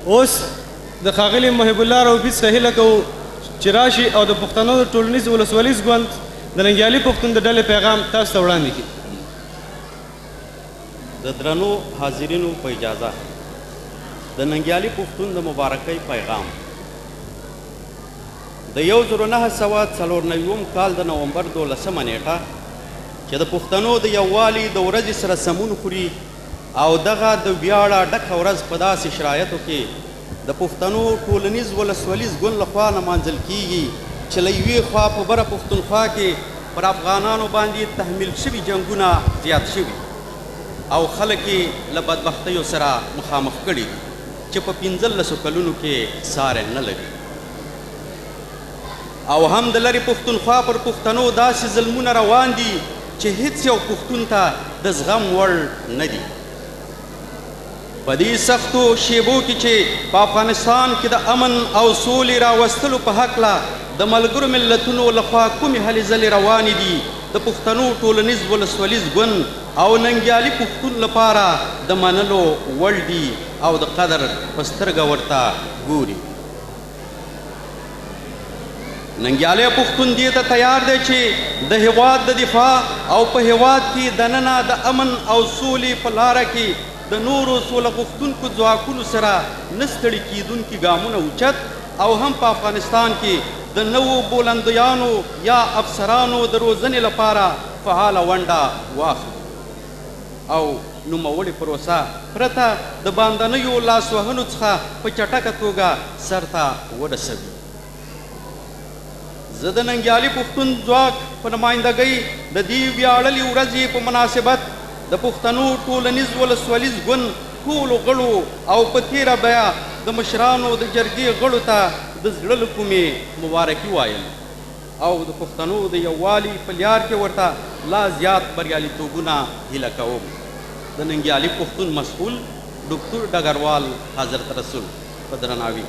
اوس د ښاغلي محب الله روفي څخه هیله کوو چې راشي او د پښتنو د ټولنیز ولسوالیز ګوند د ننګیالي پښتون د ډلې پیغام تاسو ته وړاندې کړي. د درنو حاضرینو په اجازه د ننګیالي پښتون د مبارکۍ پیغام د 1994 کال د نومبر 12 نیټه چې د پښتنو د یووالي د ورځې سره سمون خوري او دغه د ویاړه ډکه ورځ په داسې شرایطو کې د پښتنو ټولنیز ولسوالیز ګوند لخوا نمانځل کیږي چې له یوې خوا په بره پښتونخوا کې پر افغانانو باندې تحمیل شوي جنګونه زیات شوي او خلک یې له بدبختیو سره مخامخ کړي دي چې په 15 کلونو کې ساری نه لري او هم د لرې پښتونخوا پر پښتنو داسې ظلمونه روان دي چې هیڅ یو پښتون ته د زغم وړ نه دي. په دې سختو شیبو کې چې په افغانستان کې د امن او سولې راوستلو په هکله د ملګرو ملتونو لخوا کومې هلې ځلې روانې دي د پښتنو ټولنیز ولسوالیز ګوند او ننګیالي پښتون لپاره د منلو وړ دي او د قدر په سترګه ورته ګوري. ننګیالی پښتون دې ته تیار دی چې د هیواد د دفاع او په هیواد کې دننه د امن او سولې په لاره کې د نورو سوله غوښتونکو ځواکونو سره نه ستړي کیدونکي ګامونه اوچت او هم په افغانستان کې د نوو بولندیانو یا افسرانو د روزنې لپاره فعاله ونډه واخلي او نوموړې پروسه پرته د باندنیو لاسوهنو څخه په چټکه توګه سرته ورسوي. زه د ننګیالي پښتون ځواک په نمایندګۍ د دې ویاړلې ورځې په مناسبت د پښتنو ټولنیز ولسوالیز ګوند ټولو غړو او په تیره بیه د مشرانو د جرګې غړو ته د زړه له کومې مبارکي وایم او د پښتنو د یووالي په لار کې ورته لا زیات بریالیتوبونه هیله کوم. د ننګیالي پښتون مسؤل ډاکټر ډګروال حضرت رسول په درناوي.